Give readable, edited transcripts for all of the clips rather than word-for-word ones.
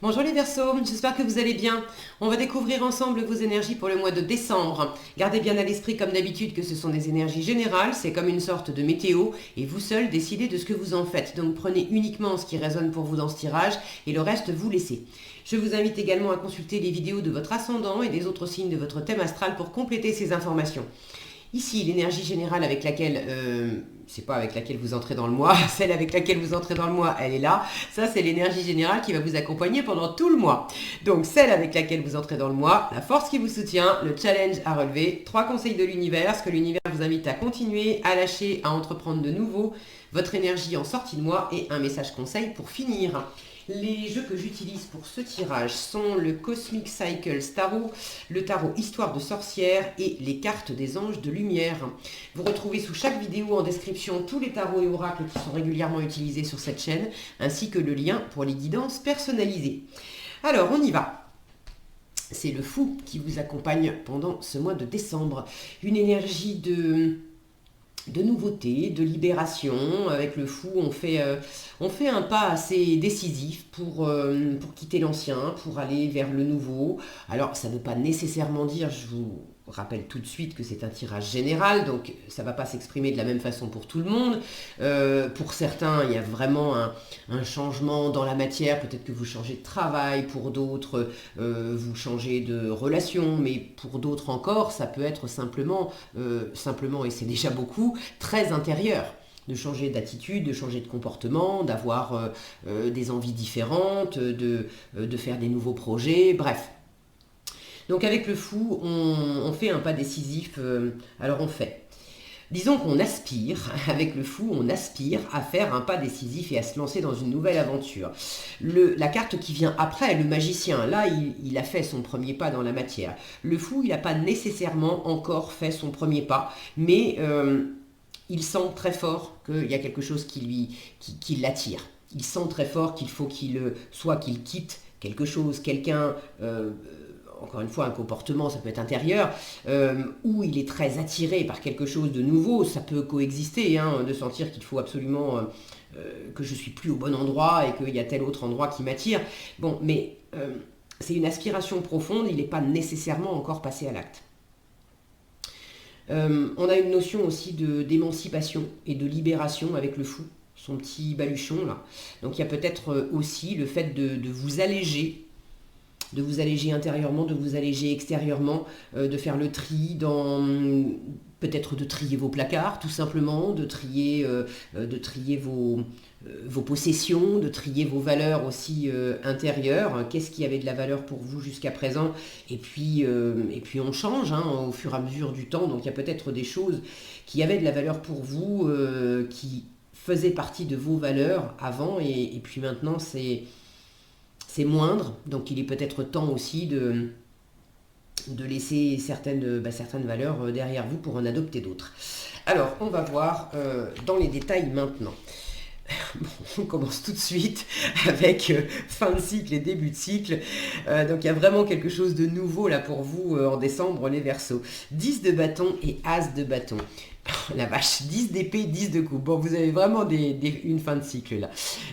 Bonjour les Verseaux, j'espère que vous allez bien. On va découvrir ensemble vos énergies pour le mois de décembre. Gardez bien à l'esprit comme d'habitude que ce sont des énergies générales, c'est comme une sorte de météo et vous seul décidez de ce que vous en faites. Donc prenez uniquement ce qui résonne pour vous dans ce tirage et le reste vous laissez. Je vous invite également à consulter les vidéos de votre ascendant et des autres signes de votre thème astral pour compléter ces informations. Ici, l'énergie générale avec laquelle, c'est pas avec laquelle vous entrez dans le mois, celle avec laquelle vous entrez dans le mois, elle est là. Ça, c'est l'énergie générale qui va vous accompagner pendant tout le mois. Donc, celle avec laquelle vous entrez dans le mois, la force qui vous soutient, le challenge à relever, 3 conseils de l'univers, ce que l'univers vous invite à continuer, à lâcher, à entreprendre de nouveau, votre énergie en sortie de mois et un message conseil pour finir. Les jeux que j'utilise pour ce tirage sont le Cosmic Cycle Tarot, le tarot Histoire de sorcière et les cartes des anges de lumière. Vous retrouvez sous chaque vidéo en description tous les tarots et oracles qui sont régulièrement utilisés sur cette chaîne, ainsi que le lien pour les guidances personnalisées. Alors, on y va. C'est le fou qui vous accompagne pendant ce mois de décembre. Une énergie de nouveauté, de libération. Avec le fou, on fait un pas assez décisif pour quitter l'ancien, pour aller vers le nouveau. Alors, ça ne veut pas nécessairement dire, je vous rappelle tout de suite que c'est un tirage général, donc ça ne va pas s'exprimer de la même façon pour tout le monde. Pour certains, il y a vraiment un changement dans la matière, peut-être que vous changez de travail, pour d'autres, vous changez de relation, mais pour d'autres encore, ça peut être simplement, et c'est déjà beaucoup, très intérieur. De changer d'attitude, de changer de comportement, d'avoir des envies différentes, de faire des nouveaux projets, bref. Donc avec le fou, on fait un pas décisif, alors on fait. Disons qu'on aspire, avec le fou, on aspire à faire un pas décisif et à se lancer dans une nouvelle aventure. La carte qui vient après, le magicien, là, il a fait son premier pas dans la matière. Le fou, il n'a pas nécessairement encore fait son premier pas, mais il sent très fort qu'il y a quelque chose qui l'attire. Il sent très fort qu'il faut qu'il quitte quelque chose, quelqu'un... encore une fois, un comportement, ça peut être intérieur, où il est très attiré par quelque chose de nouveau, ça peut coexister, de sentir qu'il faut absolument que je suis plus au bon endroit et qu'il y a tel autre endroit qui m'attire. Bon, mais c'est une aspiration profonde, il n'est pas nécessairement encore passé à l'acte. On a une notion aussi d'émancipation et de libération avec le fou, son petit baluchon là. Donc il y a peut-être aussi le fait de vous alléger intérieurement, de vous alléger extérieurement, de faire le tri peut-être de trier vos placards, tout simplement, de trier vos possessions, de trier vos valeurs aussi intérieures. Qu'est-ce qui avait de la valeur pour vous jusqu'à présent? Et puis on change au fur et à mesure du temps. Donc il y a peut-être des choses qui avaient de la valeur pour vous, qui faisaient partie de vos valeurs avant, et puis maintenant c'est moindre, donc il est peut-être temps aussi de laisser certaines valeurs derrière vous pour en adopter d'autres. Alors, on va voir dans les détails maintenant. Bon, on commence tout de suite avec fin de cycle et début de cycle. Donc il y a vraiment quelque chose de nouveau là pour vous en décembre, les Verseaux. 10 de bâton et As de bâton. La vache, 10 d'épée, 10 de coupe. Bon, vous avez vraiment une fin de cycle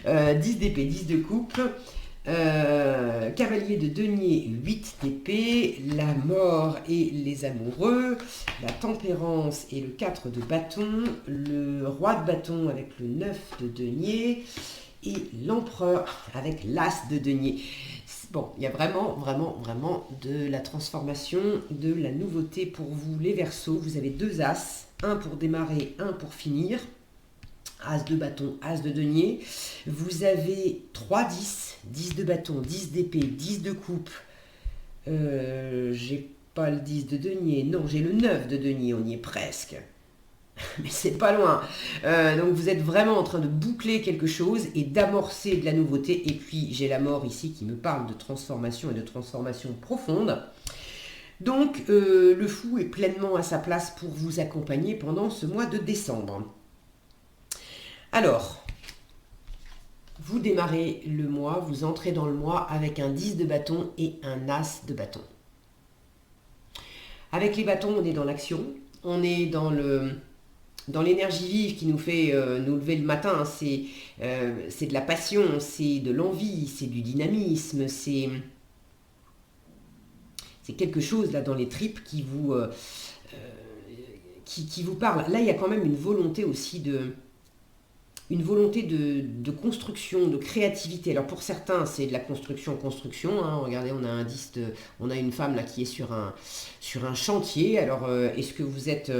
là. 10 d'épée, 10 de coupe. Cavalier de denier, 8 d'épée, la mort et les amoureux, la tempérance et le 4 de bâton, le roi de bâton avec le 9 de denier et l'empereur avec l'as de denier. Bon, il y a vraiment de la transformation, de la nouveauté pour vous les Verseaux. Vous avez 2 as, un pour démarrer, un pour finir. As de bâton, As de denier. Vous avez 3 10, 10 de bâton, 10 d'épée, 10 de coupe. J'ai pas le 10 de denier, non, j'ai le 9 de denier, on y est presque. Mais c'est pas loin. Donc vous êtes vraiment en train de boucler quelque chose et d'amorcer de la nouveauté. Et puis j'ai la mort ici qui me parle de transformation et de transformation profonde. Donc le fou est pleinement à sa place pour vous accompagner pendant ce mois de décembre. Alors, vous démarrez le mois, vous entrez dans le mois avec un 10 de bâton et un As de bâton. Avec les bâtons, on est dans l'action, on est dans dans l'énergie vive qui nous fait nous lever le matin, hein, c'est de la passion, c'est de l'envie, c'est du dynamisme, c'est quelque chose là dans les tripes qui vous parle. Là, il y a quand même une volonté aussi de construction, de créativité. Alors pour certains, c'est de la construction, hein. Regardez, on a une femme là qui est sur un chantier. Alors est-ce que vous êtes,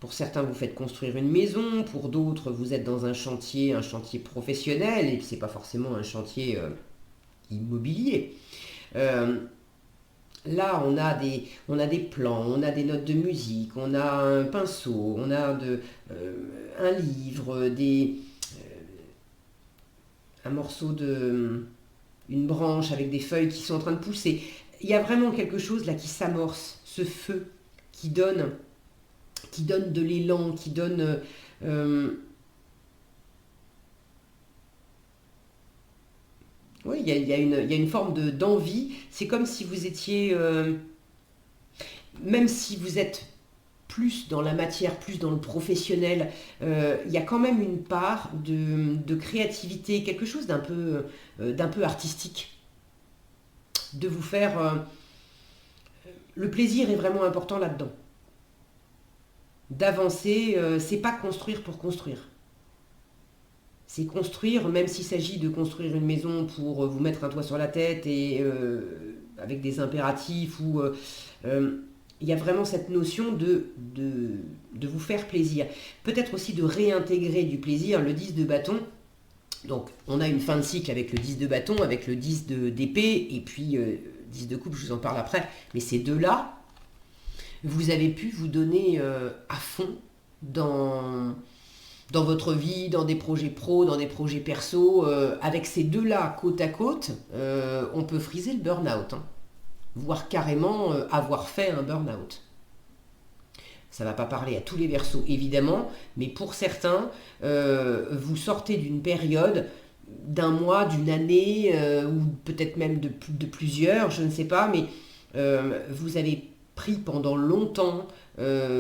pour certains, vous faites construire une maison, pour d'autres, vous êtes dans un chantier professionnel, et puis c'est pas forcément un chantier immobilier. Euh, Là, on a des plans, on a des notes de musique, on a un pinceau, on a un livre, un morceau une branche avec des feuilles qui sont en train de pousser. Il y a vraiment quelque chose là qui s'amorce, ce feu qui donne, qui donne de l'élan, qui donne... oui, il y a une forme d'envie. C'est comme si vous étiez... même si vous êtes plus dans la matière, plus dans le professionnel, il y a quand même une part de créativité, quelque chose d'un peu artistique, de vous faire... le plaisir est vraiment important là-dedans. D'avancer, c'est pas construire pour construire. C'est construire, même s'il s'agit de construire une maison pour vous mettre un toit sur la tête et avec des impératifs ou il y a vraiment cette notion de vous faire plaisir. Peut-être aussi de réintégrer du plaisir, le 10 de bâton. Donc on a une fin de cycle avec le 10 de bâton, avec le 10 d'épée et puis 10 de coupe, je vous en parle après. Mais ces deux-là, vous avez pu vous donner à fond dans votre vie, dans des projets pro, dans des projets perso. Avec ces deux-là côte à côte, on peut friser le burn-out, hein, voire carrément avoir fait un burn-out. Ça ne va pas parler à tous les versos évidemment, mais pour certains, vous sortez d'une période d'un mois, d'une année, ou peut-être même de plusieurs, je ne sais pas, mais vous avez pris pendant longtemps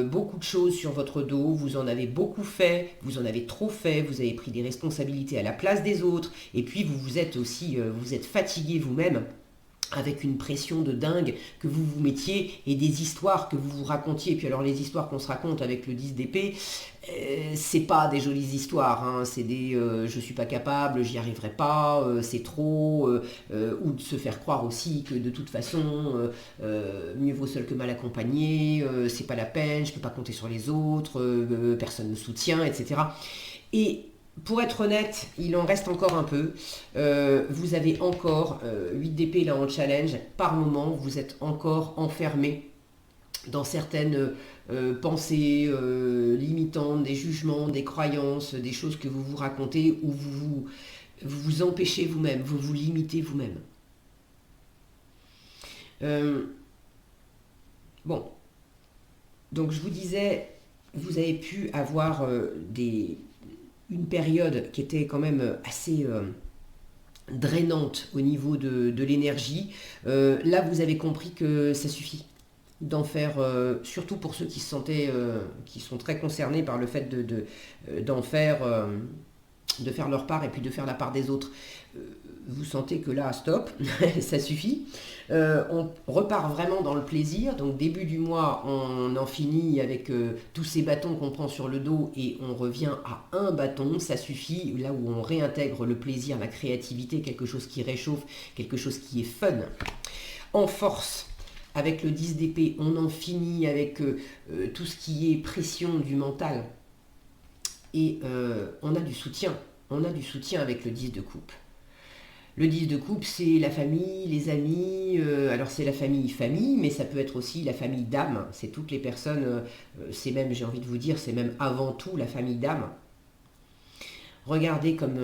beaucoup de choses sur votre dos, vous en avez beaucoup fait, vous en avez trop fait, vous avez pris des responsabilités à la place des autres, et puis vous vous êtes aussi, vous êtes fatigué vous-même avec une pression de dingue que vous vous mettiez et des histoires que vous vous racontiez. Et puis alors les histoires qu'on se raconte avec le 10 d'épée, c'est pas des jolies histoires, hein. C'est des je suis pas capable, j'y arriverai pas, c'est trop, ou de se faire croire aussi que de toute façon mieux vaut seul que mal accompagné, c'est pas la peine, je peux pas compter sur les autres, personne ne soutient, etc. Et pour être honnête, il en reste encore un peu. Vous avez encore 8 d'épée là en challenge. Par moment, vous êtes encore enfermé dans certaines pensées limitantes, des jugements, des croyances, des choses que vous vous racontez où vous empêchez vous-même, vous vous limitez vous-même. Bon, donc je vous disais, vous avez pu avoir une période qui était quand même assez drainante au niveau de l'énergie. Là, vous avez compris que ça suffit d'en faire, surtout pour ceux qui se sentaient, qui sont très concernés par le fait d'en faire, de faire leur part et puis de faire la part des autres. Vous sentez que là, stop, ça suffit. On repart vraiment dans le plaisir. Donc début du mois, on en finit avec tous ces bâtons qu'on prend sur le dos et on revient à un bâton. Ça suffit, là où on réintègre le plaisir, la créativité, quelque chose qui réchauffe, quelque chose qui est fun. En force, avec le 10 d'épée, on en finit avec tout ce qui est pression du mental. Et on a du soutien. On a du soutien avec le 10 de coupe. Le 10 de coupe, c'est la famille, les amis, alors c'est la famille, mais ça peut être aussi la famille d'âme, c'est toutes les personnes, c'est même, j'ai envie de vous dire, c'est même avant tout la famille d'âme. Regardez comme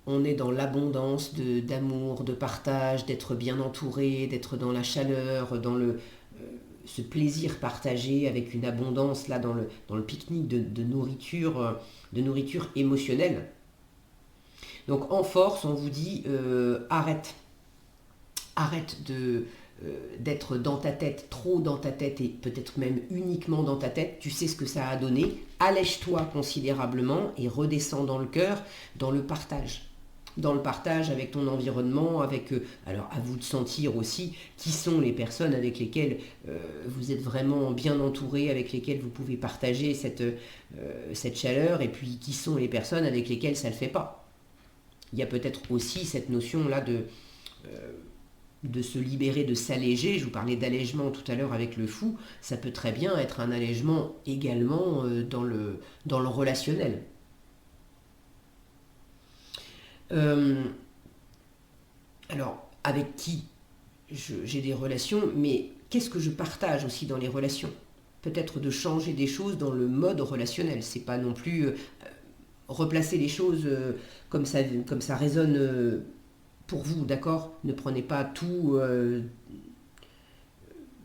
on est dans l'abondance d'amour, de partage, d'être bien entouré, d'être dans la chaleur, dans ce plaisir partagé avec une abondance là dans le pique-nique de nourriture émotionnelle. Donc en force, on vous dit arrête d'être dans ta tête, trop dans ta tête et peut-être même uniquement dans ta tête. Tu sais ce que ça a donné. Allège-toi considérablement et redescends dans le cœur, dans le partage. Dans le partage avec ton environnement, avec alors à vous de sentir aussi qui sont les personnes avec lesquelles vous êtes vraiment bien entouré, avec lesquelles vous pouvez partager cette chaleur, et puis qui sont les personnes avec lesquelles ça ne le fait pas. Il y a peut-être aussi cette notion-là de se libérer, de s'alléger. Je vous parlais d'allègement tout à l'heure avec le fou, ça peut très bien être un allègement également dans le relationnel. Alors, avec qui j'ai des relations, mais qu'est-ce que je partage aussi dans les relations? Peut-être de changer des choses dans le mode relationnel. C'est pas non plus replacer les choses comme ça résonne pour vous, d'accord? Ne prenez pas tout.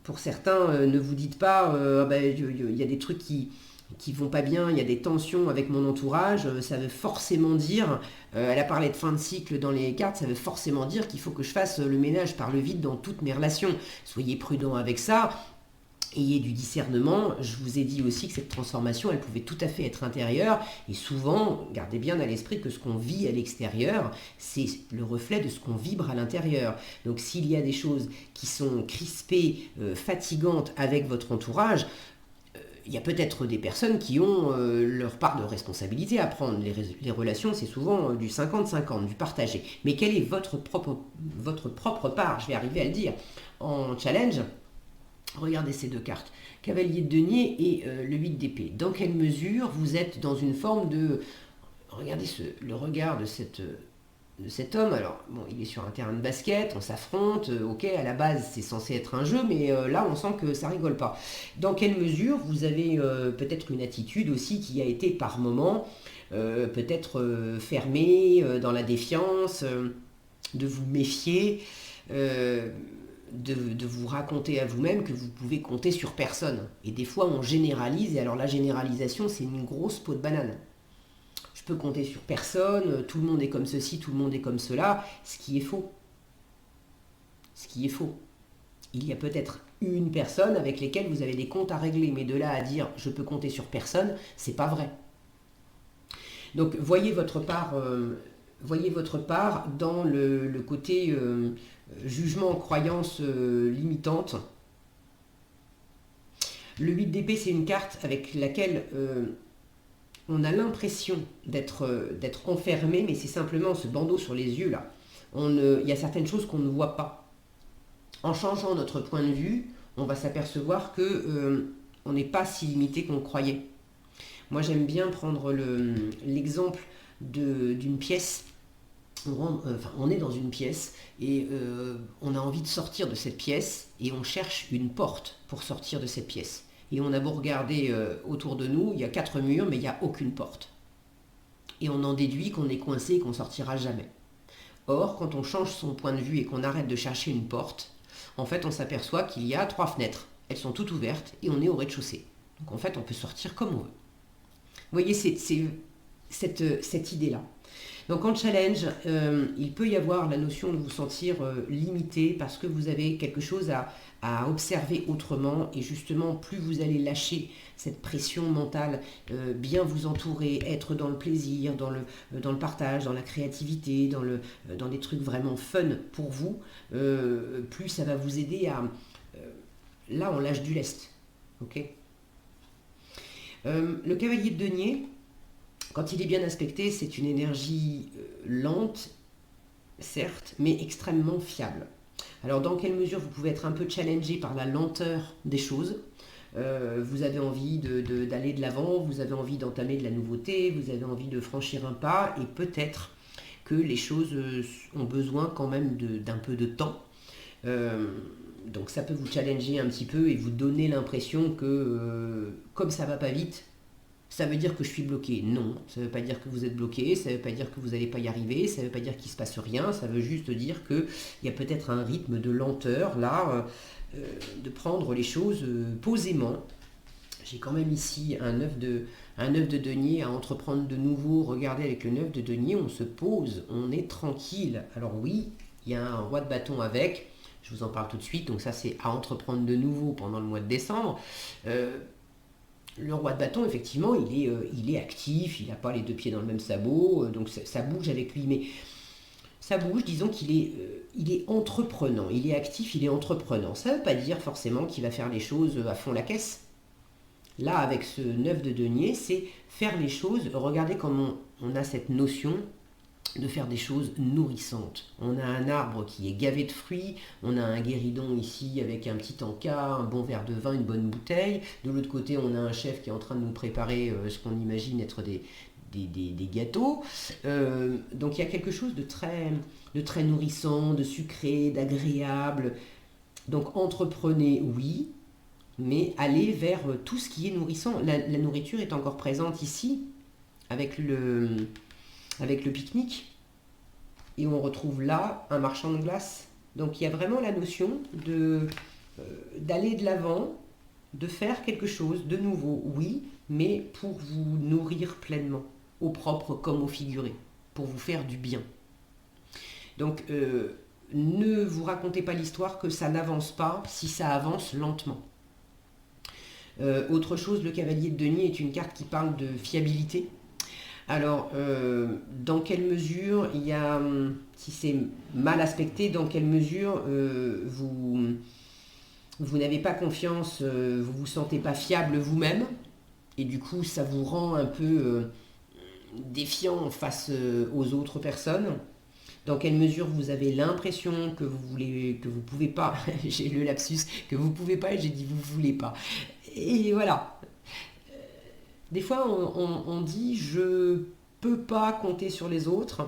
Pour certains, ne vous dites pas, il y a des trucs qui vont pas bien, il y a des tensions avec mon entourage, ça veut forcément dire, elle a parlé de fin de cycle dans les cartes, ça veut forcément dire qu'il faut que je fasse le ménage par le vide dans toutes mes relations. Soyez prudents avec ça. Ayez du discernement. Je vous ai dit aussi que cette transformation, elle pouvait tout à fait être intérieure. Et souvent, gardez bien à l'esprit que ce qu'on vit à l'extérieur, c'est le reflet de ce qu'on vibre à l'intérieur. Donc s'il y a des choses qui sont crispées, fatigantes avec votre entourage, il y a peut-être des personnes qui ont leur part de responsabilité à prendre. Les relations, c'est souvent du 50-50, du partagé. Mais quelle est votre propre part? Je vais arriver à le dire. En challenge, regardez ces deux cartes, cavalier de denier et le 8 d'épée. Dans quelle mesure vous êtes dans une forme de... Regardez le regard de cet homme. Alors, bon, il est sur un terrain de basket, on s'affronte, ok, à la base c'est censé être un jeu, mais là on sent que ça rigole pas. Dans quelle mesure vous avez peut-être une attitude aussi qui a été par moment peut-être fermée, dans la défiance, de vous méfier, de vous raconter à vous-même que vous pouvez compter sur personne. Et des fois, on généralise, et alors la généralisation, c'est une grosse peau de banane. Je peux compter sur personne, tout le monde est comme ceci, tout le monde est comme cela, ce qui est faux. Ce qui est faux. Il y a peut-être une personne avec laquelle vous avez des comptes à régler, mais de là à dire je peux compter sur personne, c'est pas vrai. Donc voyez votre part dans le côté jugement, croyance limitante. Le 8 d'épée, c'est une carte avec laquelle on a l'impression d'être enfermé, mais c'est simplement ce bandeau sur les yeux là. Il y a certaines choses qu'on ne voit pas. En changeant notre point de vue, on va s'apercevoir que on n'est pas si limité qu'on le croyait. Moi, j'aime bien prendre l'exemple d'une pièce. On est dans une pièce et on a envie de sortir de cette pièce et on cherche une porte pour sortir de cette pièce. Et on a beau regarder autour de nous, il y a 4 murs, mais il n'y a aucune porte. Et on en déduit qu'on est coincé et qu'on ne sortira jamais. Or, quand on change son point de vue et qu'on arrête de chercher une porte, en fait, on s'aperçoit qu'il y a 3 fenêtres. Elles sont toutes ouvertes et on est au rez-de-chaussée. Donc en fait, on peut sortir comme on veut. Vous voyez, c'est cette idée-là. Donc en challenge, il peut y avoir la notion de vous sentir limité parce que vous avez quelque chose à observer autrement, et justement plus vous allez lâcher cette pression mentale, bien vous entourer, être dans le plaisir, dans le partage, dans la créativité, dans des trucs vraiment fun pour vous, plus ça va vous aider à... là on lâche du lest, ok. Le cavalier de denier, quand il est bien aspecté, c'est une énergie lente, certes, mais extrêmement fiable. Alors dans quelle mesure vous pouvez être un peu challengé par la lenteur des choses, vous avez envie d'aller de l'avant, vous avez envie d'entamer de la nouveauté, vous avez envie de franchir un pas, et peut-être que les choses ont besoin quand même d'un peu de temps. Donc ça peut vous challenger un petit peu et vous donner l'impression que comme ça va pas vite, ça veut dire que je suis bloqué. Non, ça ne veut pas dire que vous êtes bloqué, ça ne veut pas dire que vous n'allez pas y arriver, ça ne veut pas dire qu'il ne se passe rien, ça veut juste dire qu'il y a peut-être un rythme de lenteur là, de prendre les choses posément. J'ai quand même ici un œuf de denier à entreprendre de nouveau. Regardez, avec le 9 de denier, on se pose, on est tranquille. Alors oui, il y a un roi de bâton avec. Je vous en parle tout de suite, donc ça c'est à entreprendre de nouveau pendant le mois de décembre. Le roi de bâton, effectivement, il est actif, il n'a pas les deux pieds dans le même sabot, donc ça bouge avec lui, mais ça bouge, disons il est entreprenant, il est actif, il est entreprenant. Ça ne veut pas dire forcément qu'il va faire les choses à fond la caisse. Là, avec ce 9 de denier, c'est faire les choses, regardez comment on a cette notion de faire des choses nourrissantes. On a un arbre qui est gavé de fruits, on a un guéridon ici avec un petit encas, un bon verre de vin, une bonne bouteille. De l'autre côté, on a un chef qui est en train de nous préparer ce qu'on imagine être des gâteaux. Donc il y a quelque chose de très nourrissant, de sucré, d'agréable. Donc entreprenez, oui, mais allez vers tout ce qui est nourrissant. La nourriture est encore présente ici avec le pique-nique. Et on retrouve là un marchand de glace. Donc il y a vraiment la notion d'aller de l'avant, de faire quelque chose de nouveau, oui, mais pour vous nourrir pleinement, au propre comme au figuré, pour vous faire du bien. Donc ne vous racontez pas l'histoire que ça n'avance pas si ça avance lentement. Autre chose, le cavalier de denier est une carte qui parle de fiabilité. Alors, dans quelle mesure il y a, si c'est mal aspecté, dans quelle mesure vous n'avez pas confiance, vous vous sentez pas fiable vous-même, et du coup ça vous rend un peu défiant face aux autres personnes. Dans quelle mesure vous avez l'impression que vous pouvez pas, j'ai le lapsus, que vous pouvez pas, et j'ai dit vous voulez pas. Et voilà. Des fois, on dit je peux pas compter sur les autres,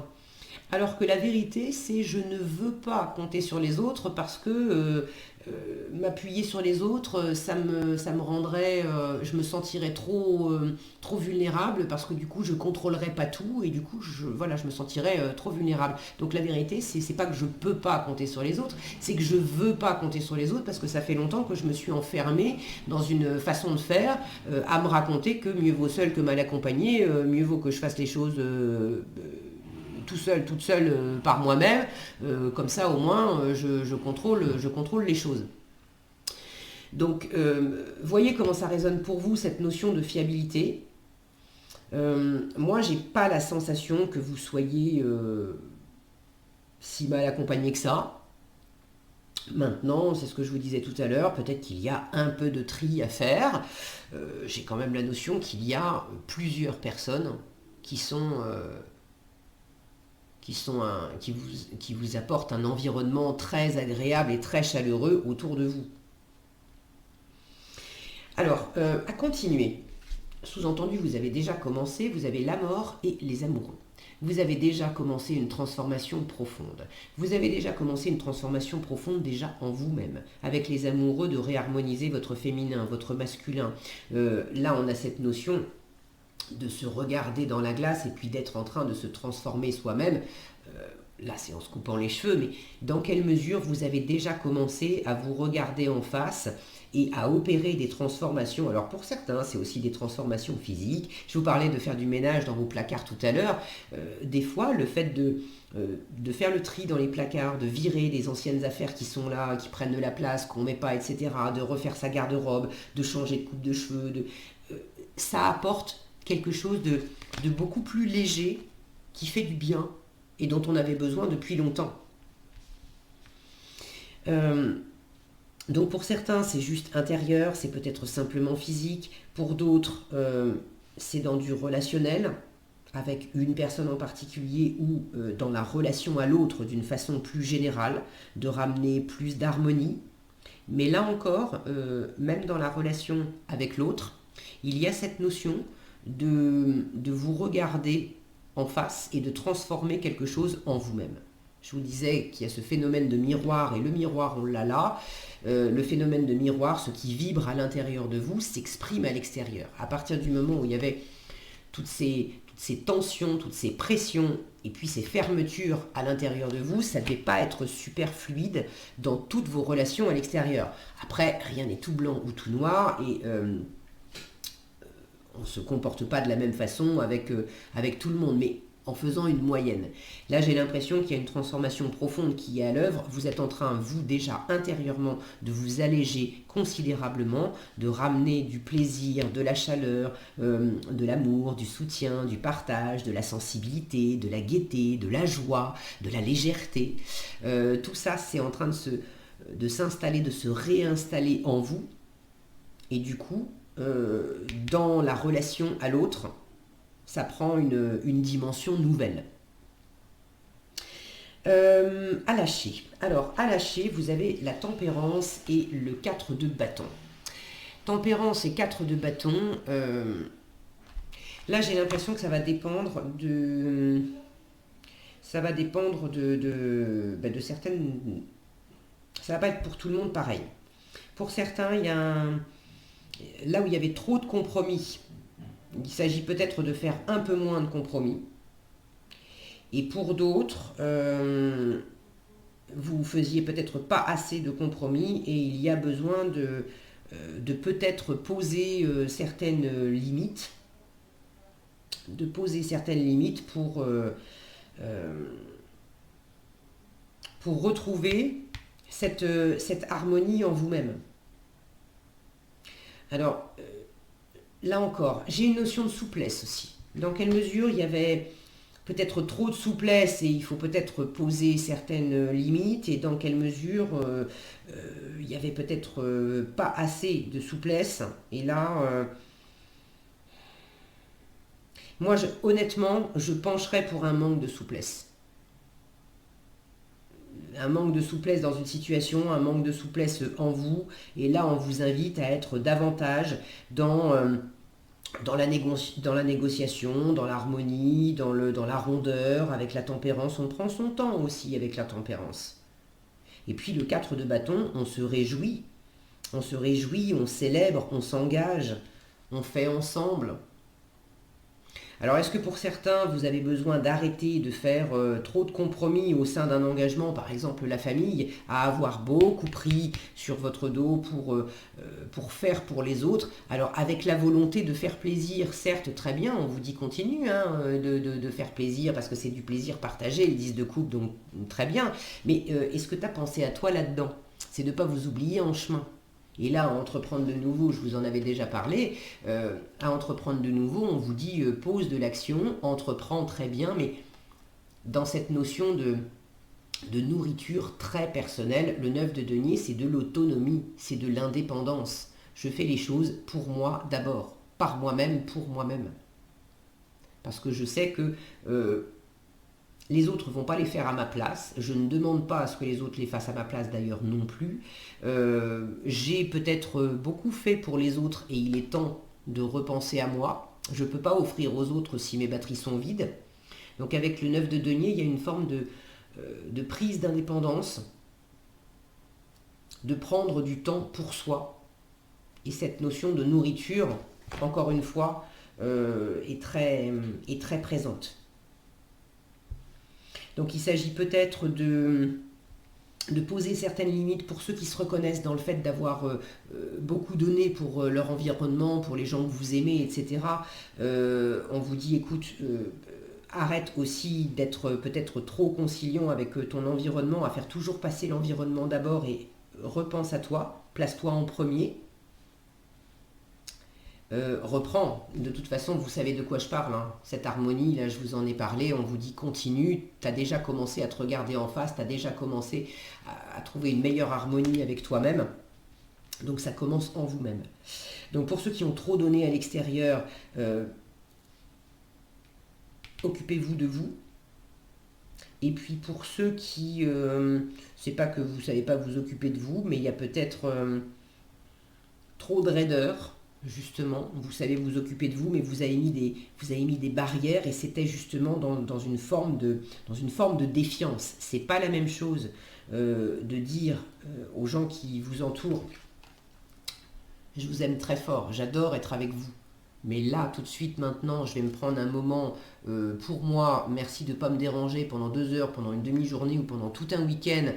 alors que la vérité, c'est je ne veux pas compter sur les autres parce que m'appuyer sur les autres, ça me rendrait, je me sentirais trop vulnérable parce que du coup, je contrôlerais pas tout et du coup, je me sentirais trop vulnérable. Donc la vérité, c'est pas que je peux pas compter sur les autres, c'est que je veux pas compter sur les autres parce que ça fait longtemps que je me suis enfermée dans une façon de faire, à me raconter que mieux vaut seul que mal accompagné, mieux vaut que je fasse les choses tout seul, toute seule par moi-même, comme ça au moins je contrôle les choses. Donc voyez comment ça résonne pour vous cette notion de fiabilité. Moi j'ai pas la sensation que vous soyez si mal accompagné que ça. Maintenant, c'est ce que je vous disais tout à l'heure, peut-être qu'il y a un peu de tri à faire. J'ai quand même la notion qu'il y a plusieurs personnes qui vous apportent un environnement très agréable et très chaleureux autour de vous. Alors, à continuer. Sous-entendu, vous avez déjà commencé, vous avez la mort et les amoureux. Vous avez déjà commencé une transformation profonde. Vous avez déjà commencé une transformation profonde déjà en vous-même. Avec les amoureux, de réharmoniser votre féminin, votre masculin. Là, on a cette notion de se regarder dans la glace et puis d'être en train de se transformer soi-même. Là, c'est en se coupant les cheveux, mais dans quelle mesure vous avez déjà commencé à vous regarder en face et à opérer des transformations. Alors pour certains, c'est aussi des transformations physiques. Je vous parlais de faire du ménage dans vos placards tout à l'heure. Des fois, le fait de faire le tri dans les placards, de virer des anciennes affaires qui sont là, qui prennent de la place, qu'on ne met pas, etc., de refaire sa garde-robe, de changer de coupe de cheveux, ça apporte quelque chose de beaucoup plus léger, qui fait du bien et dont on avait besoin depuis longtemps. Donc pour certains, c'est juste intérieur, c'est peut-être simplement physique. Pour d'autres, c'est dans du relationnel, avec une personne en particulier ou dans la relation à l'autre d'une façon plus générale, de ramener plus d'harmonie. Mais là encore, même dans la relation avec l'autre, il y a cette notion de vous regarder en face et de transformer quelque chose en vous-même. Je vous disais qu'il y a ce phénomène de miroir, et le miroir, on l'a là. Le phénomène de miroir, ce qui vibre à l'intérieur de vous, s'exprime à l'extérieur. À partir du moment où il y avait toutes ces tensions, toutes ces pressions, et puis ces fermetures à l'intérieur de vous, ça ne devait pas être super fluide dans toutes vos relations à l'extérieur. Après, rien n'est tout blanc ou tout noir, et on ne se comporte pas de la même façon avec tout le monde. Mais en faisant une moyenne. Là, j'ai l'impression qu'il y a une transformation profonde qui est à l'œuvre. Vous êtes en train, vous, déjà, intérieurement, de vous alléger considérablement, de ramener du plaisir, de la chaleur, de l'amour, du soutien, du partage, de la sensibilité, de la gaieté, de la joie, de la légèreté. Tout ça, c'est en train de s'installer, de se réinstaller en vous. Et du coup, dans la relation à l'autre, ça prend une dimension nouvelle. À lâcher. Alors, à lâcher, vous avez la tempérance et le 4 de bâton. Tempérance et 4 de bâton, là j'ai l'impression que ça va dépendre de certaines... Ça va pas être pour tout le monde pareil. Pour certains, il y a là où il y avait trop de compromis, il s'agit peut-être de faire un peu moins de compromis. Et pour d'autres, vous faisiez peut-être pas assez de compromis et il y a besoin de peut-être poser certaines limites, pour retrouver cette harmonie en vous-même. Alors, là encore, j'ai une notion de souplesse aussi. Dans quelle mesure il y avait peut-être trop de souplesse et il faut peut-être poser certaines limites, et dans quelle mesure il y avait peut-être pas assez de souplesse. Et là, moi, honnêtement, je pencherais pour un manque de souplesse. Un manque de souplesse dans une situation, un manque de souplesse en vous. Et là, on vous invite à être davantage dans la négociation, dans l'harmonie, dans la rondeur, avec la tempérance. On prend son temps aussi avec la tempérance. Et puis le 4 de bâton, on se réjouit, on célèbre, on s'engage, on fait ensemble. Alors, est-ce que pour certains, vous avez besoin d'arrêter de faire trop de compromis au sein d'un engagement, par exemple la famille, à avoir beaucoup pris sur votre dos pour faire pour les autres? Alors, avec la volonté de faire plaisir, certes, très bien, on vous dit continue de faire plaisir, parce que c'est du plaisir partagé, les 10 de coupe, donc très bien. Mais est-ce que tu as pensé à toi là-dedans? C'est de ne pas vous oublier en chemin. Et là, à entreprendre de nouveau, je vous en avais déjà parlé, à entreprendre de nouveau, on vous dit pose de l'action, entreprends très bien, mais dans cette notion de nourriture très personnelle, le 9 de denier, c'est de l'autonomie, c'est de l'indépendance. Je fais les choses pour moi d'abord, par moi-même, pour moi-même. Parce que je sais que les autres ne vont pas les faire à ma place. Je ne demande pas à ce que les autres les fassent à ma place d'ailleurs non plus. J'ai peut-être beaucoup fait pour les autres et il est temps de repenser à moi. Je ne peux pas offrir aux autres si mes batteries sont vides. Donc avec le 9 de denier, il y a une forme de prise d'indépendance, de prendre du temps pour soi. Et cette notion de nourriture, encore une fois, est très présente. Donc il s'agit peut-être de poser certaines limites pour ceux qui se reconnaissent dans le fait d'avoir beaucoup donné pour leur environnement, pour les gens que vous aimez, etc. On vous dit, écoute, arrête aussi d'être peut-être trop conciliant avec ton environnement, à faire toujours passer l'environnement d'abord et repense à toi, place-toi en premier. Reprends, de toute façon vous savez de quoi je parle, hein. Cette harmonie, là je vous en ai parlé, on vous dit continue, tu as déjà commencé à te regarder en face, tu as déjà commencé à trouver une meilleure harmonie avec toi-même, donc ça commence en vous-même. Donc pour ceux qui ont trop donné à l'extérieur, occupez-vous de vous. Et puis pour ceux qui, c'est pas que vous ne savez pas vous occuper de vous, mais il y a peut-être trop de raideur. Justement, vous savez vous occuper de vous, mais vous avez mis des barrières, et c'était justement dans une forme de défiance. C'est pas la même chose de dire aux gens qui vous entourent, je vous aime très fort, j'adore être avec vous, Mais là, tout de suite, maintenant, je vais me prendre un moment pour moi. Merci de ne pas me déranger pendant 2 heures, pendant une demi-journée ou pendant tout un week-end.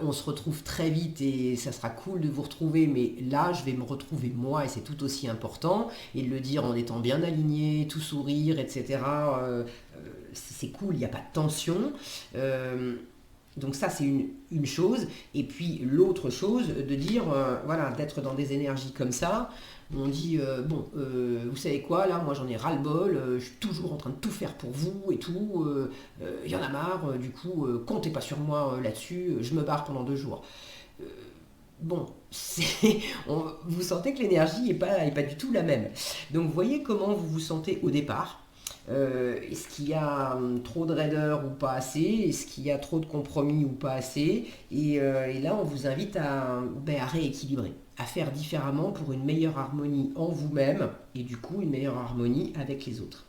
On se retrouve très vite et ça sera cool de vous retrouver. Mais là, je vais me retrouver moi et c'est tout aussi important. Et de le dire en étant bien aligné, tout sourire, etc. C'est cool, il n'y a pas de tension. Donc ça, c'est une chose. Et puis l'autre chose, de dire, voilà, d'être dans des énergies comme ça. On dit, bon, vous savez quoi, là, moi j'en ai ras-le-bol, je suis toujours en train de tout faire pour vous et tout, il y en a marre, du coup, comptez pas sur moi là-dessus, je me barre pendant 2 jours. Euh, bon, vous sentez que l'énergie est pas du tout la même. Donc voyez comment vous vous sentez au départ. Est-ce qu'il y a trop de raideur ou pas assez? Est-ce qu'il y a trop de compromis ou pas assez? Et là, on vous invite à rééquilibrer, à faire différemment pour une meilleure harmonie en vous-même et du coup une meilleure harmonie avec les autres.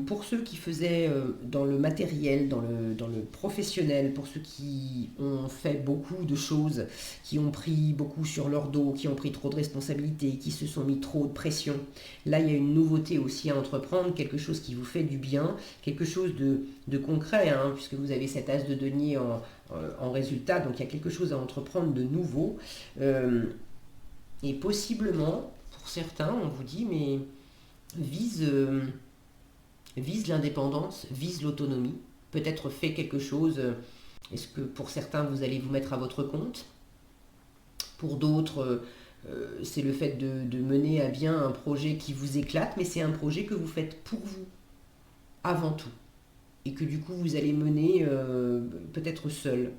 Pour ceux qui faisaient dans le matériel, dans le professionnel, pour ceux qui ont fait beaucoup de choses, qui ont pris beaucoup sur leur dos, qui ont pris trop de responsabilités, qui se sont mis trop de pression, là il y a une nouveauté aussi à entreprendre, quelque chose qui vous fait du bien, quelque chose de concret, hein, puisque vous avez cet as de denier en résultat, donc il y a quelque chose à entreprendre de nouveau. Et possiblement, pour certains, on vous dit, mais vise l'indépendance, vise l'autonomie, peut-être fait quelque chose. Est-ce que pour certains, vous allez vous mettre à votre compte? Pour d'autres, c'est le fait de mener à bien un projet qui vous éclate, mais c'est un projet que vous faites pour vous, avant tout. Et que du coup, vous allez mener peut-être seul.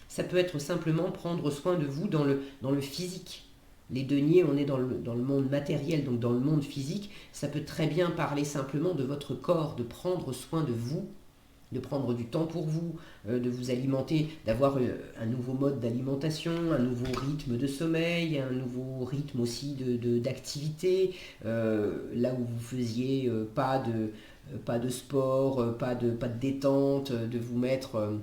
Ça peut être simplement prendre soin de vous dans le physique. Les deniers, on est dans le monde matériel, donc dans le monde physique. Ça peut très bien parler simplement de votre corps, de prendre soin de vous, de prendre du temps pour vous, de vous alimenter, d'avoir un nouveau mode d'alimentation, un nouveau rythme de sommeil, un nouveau rythme aussi d'activité. Là où vous faisiez pas de sport, pas de détente, de vous mettre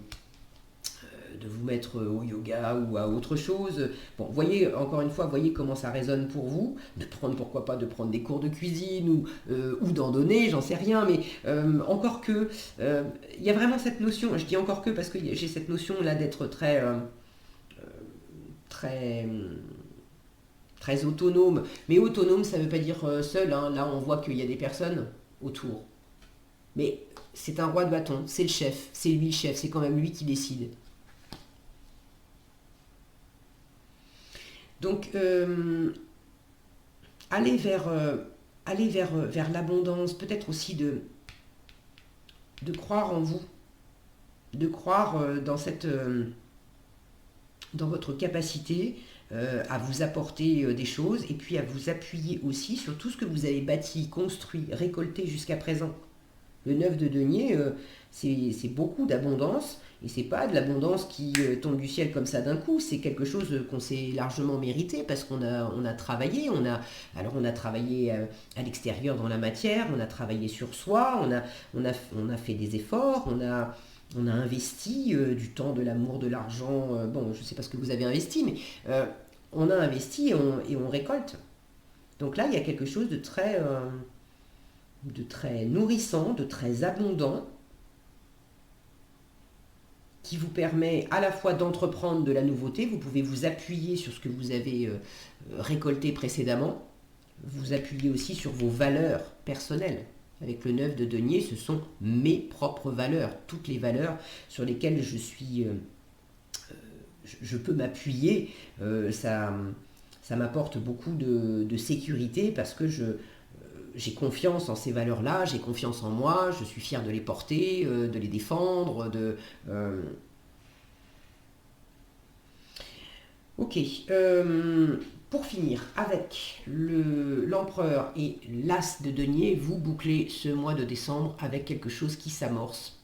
au yoga ou à autre chose. Bon, voyez, encore une fois, voyez comment ça résonne pour vous, pourquoi pas de prendre des cours de cuisine ou d'en donner, j'en sais rien, mais encore que, il y a vraiment cette notion, je dis encore que parce que j'ai cette notion là d'être très, très autonome, mais autonome ça veut pas dire seul, hein. Là on voit qu'il y a des personnes autour, mais c'est un roi de bâton, c'est le chef, c'est lui le chef, c'est quand même lui qui décide. Donc, aller vers l'abondance, peut-être aussi de croire en vous, de croire dans votre capacité à vous apporter des choses et puis à vous appuyer aussi sur tout ce que vous avez bâti, construit, récolté jusqu'à présent. Le 9 de denier, c'est beaucoup d'abondance, et c'est pas de l'abondance qui tombe du ciel comme ça d'un coup, c'est quelque chose qu'on s'est largement mérité parce qu'on a travaillé, on a travaillé à l'extérieur dans la matière, on a travaillé sur soi, on a fait des efforts, on a investi du temps, de l'amour, de l'argent, bon, je ne sais pas ce que vous avez investi, mais on a investi et on récolte. Donc là, il y a quelque chose de très nourrissant, de très abondant, qui vous permet à la fois d'entreprendre de la nouveauté, vous pouvez vous appuyer sur ce que vous avez récolté précédemment, vous appuyer aussi sur vos valeurs personnelles. Avec le 9 de denier, ce sont mes propres valeurs, toutes les valeurs sur lesquelles je peux m'appuyer. Ça m'apporte beaucoup de sécurité parce que j'ai confiance en ces valeurs-là, j'ai confiance en moi, je suis fier de les porter, de les défendre. Ok. Pour finir, avec l'empereur et l'as de denier, vous bouclez ce mois de décembre avec quelque chose qui s'amorce.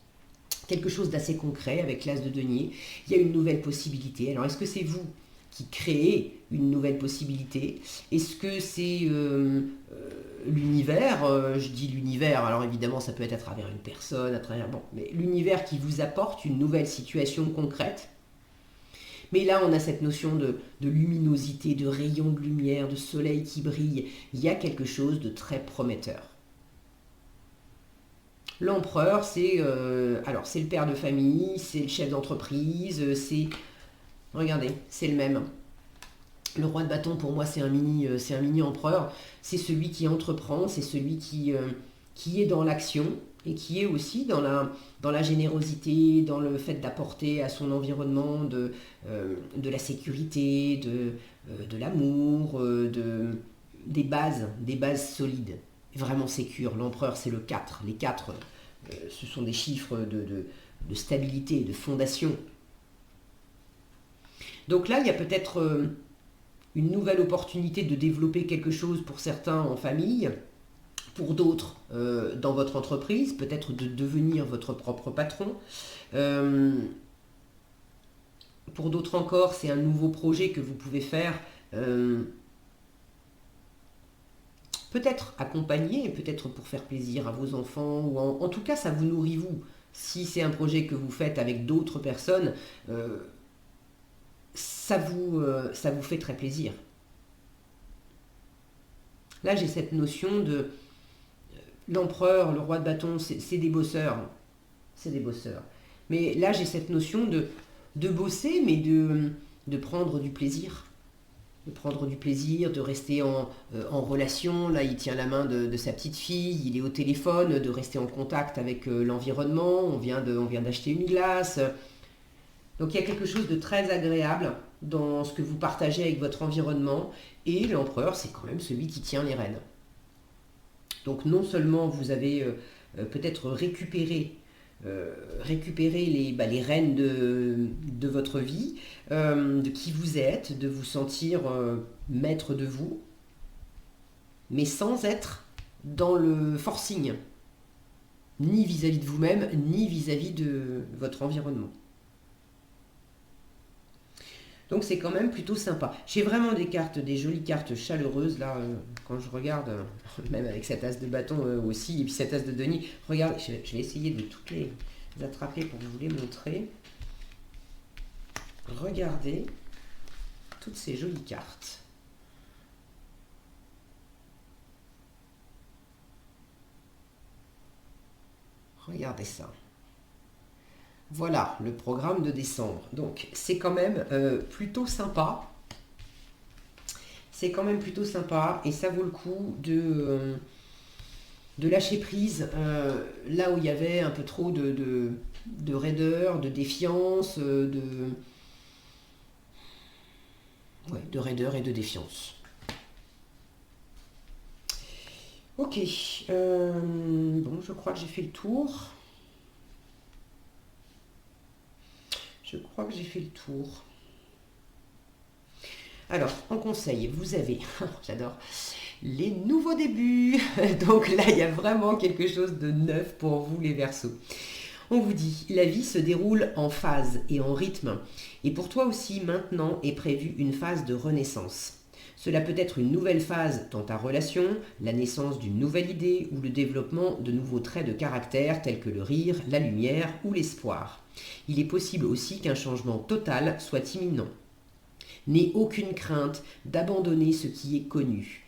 Quelque chose d'assez concret avec l'as de denier. Il y a une nouvelle possibilité. Alors, est-ce que c'est vous qui créez une nouvelle possibilité? Est-ce que c'est l'univers, je dis l'univers, alors évidemment ça peut être à travers une personne, à travers, bon, mais l'univers qui vous apporte une nouvelle situation concrète, Mais là, on a cette notion de luminosité, de rayon de lumière, de soleil qui brille. Il y a quelque chose de très prometteur. L'empereur, c'est le père de famille, c'est le chef d'entreprise, regardez, c'est le même. Le roi de bâton, pour moi, c'est un mini empereur. C'est celui qui entreprend, c'est celui qui est dans l'action et qui est aussi dans la générosité, dans le fait d'apporter à son environnement de la sécurité, de l'amour, des bases solides, vraiment sécures. L'empereur, c'est le 4. Les 4, ce sont des chiffres de stabilité, de fondation. Donc là, il y a peut-être une nouvelle opportunité de développer quelque chose pour certains en famille, pour d'autres dans votre entreprise, peut-être de devenir votre propre patron. Pour d'autres encore, c'est un nouveau projet que vous pouvez faire, peut-être accompagner, peut-être pour faire plaisir à vos enfants, ou en tout cas ça vous nourrit vous. Si c'est un projet que vous faites avec d'autres personnes, ça vous fait très plaisir. Là, j'ai cette notion de l'empereur, le roi de bâton, c'est des bosseurs. C'est des bosseurs. Mais là, j'ai cette notion de bosser, mais de prendre du plaisir. De prendre du plaisir, de rester en relation. Là, il tient la main de sa petite fille, il est au téléphone, de rester en contact avec l'environnement. On vient d'acheter une glace. Donc il y a quelque chose de très agréable dans ce que vous partagez avec votre environnement. Et l'empereur, c'est quand même celui qui tient les rênes. Donc non seulement vous avez peut-être récupéré les rênes de votre vie, de qui vous êtes, de vous sentir maître de vous, mais sans être dans le forcing, ni vis-à-vis de vous-même, ni vis-à-vis de votre environnement. Donc c'est quand même plutôt sympa. J'ai vraiment des jolies cartes chaleureuses là, quand je regarde, même avec cette as de bâton aussi, et puis cette as de denier. Regardez, je vais essayer de toutes les attraper pour vous les montrer. Regardez toutes ces jolies cartes. Regardez ça. Voilà le programme de décembre. Donc c'est quand même plutôt sympa. C'est quand même plutôt sympa et ça vaut le coup de lâcher prise là où il y avait un peu trop de raideur, de défiance, de raideur et de défiance. Ok, bon, je crois que j'ai fait le tour. Je crois que j'ai fait le tour. Alors, en conseil, vous avez, j'adore, les nouveaux débuts. Donc là, il y a vraiment quelque chose de neuf pour vous, les Verseaux. On vous dit, la vie se déroule en phases et en rythme. Et pour toi aussi, maintenant est prévue une phase de renaissance. Cela peut être une nouvelle phase dans ta relation, la naissance d'une nouvelle idée ou le développement de nouveaux traits de caractère tels que le rire, la lumière ou l'espoir. Il est possible aussi qu'un changement total soit imminent. N'aie aucune crainte d'abandonner ce qui est connu.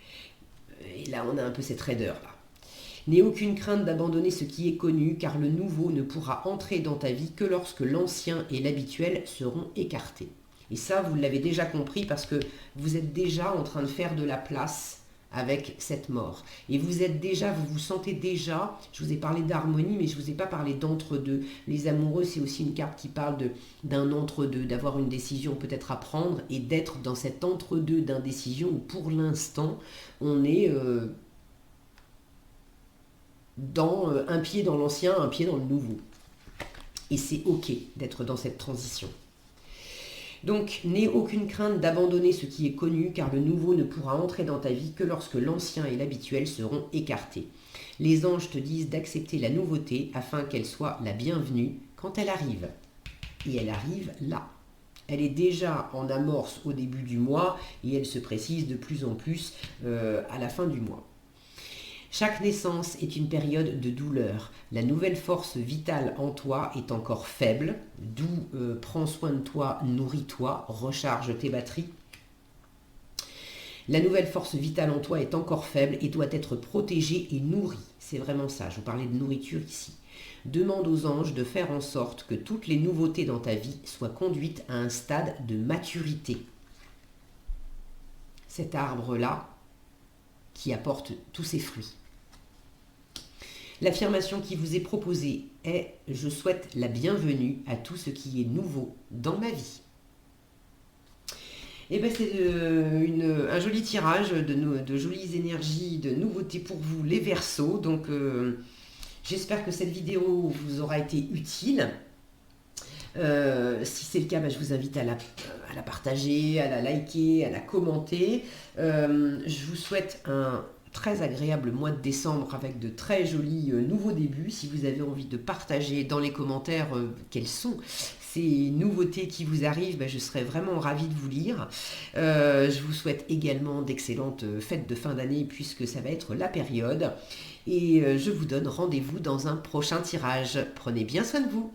Et là, on a un peu cette raideur là. N'aie aucune crainte d'abandonner ce qui est connu, car le nouveau ne pourra entrer dans ta vie que lorsque l'ancien et l'habituel seront écartés. Et ça, vous l'avez déjà compris parce que vous êtes déjà en train de faire de la place avec cette mort. Et vous vous sentez déjà, je vous ai parlé d'harmonie, mais je ne vous ai pas parlé d'entre-deux. Les amoureux, c'est aussi une carte qui parle d'un entre-deux, d'avoir une décision peut-être à prendre et d'être dans cet entre-deux d'indécision où pour l'instant, on est dans un pied dans l'ancien, un pied dans le nouveau. Et c'est ok d'être dans cette transition. Donc, n'aie aucune crainte d'abandonner ce qui est connu, car le nouveau ne pourra entrer dans ta vie que lorsque l'ancien et l'habituel seront écartés. Les anges te disent d'accepter la nouveauté afin qu'elle soit la bienvenue quand elle arrive. Et elle arrive là. Elle est déjà en amorce au début du mois et elle se précise de plus en plus à la fin du mois. Chaque naissance est une période de douleur. La nouvelle force vitale en toi est encore faible, d'où prends soin de toi, nourris-toi, recharge tes batteries. La nouvelle force vitale en toi est encore faible et doit être protégée et nourrie. C'est vraiment ça, je vous parlais de nourriture ici. Demande aux anges de faire en sorte que toutes les nouveautés dans ta vie soient conduites à un stade de maturité. Cet arbre-là qui apporte tous ses fruits. L'affirmation qui vous est proposée est « Je souhaite la bienvenue à tout ce qui est nouveau dans ma vie ». Et bien c'est un joli tirage de jolies énergies, de nouveautés pour vous les Verseaux. Donc j'espère que cette vidéo vous aura été utile. Si c'est le cas, je vous invite à la partager, à la liker, à la commenter. Je vous souhaite un très agréable mois de décembre avec de très jolis nouveaux débuts. Si vous avez envie de partager dans les commentaires quelles sont ces nouveautés qui vous arrivent, je serai vraiment ravie de vous lire. Je vous souhaite également d'excellentes fêtes de fin d'année puisque ça va être la période. Et je vous donne rendez-vous dans un prochain tirage. Prenez bien soin de vous.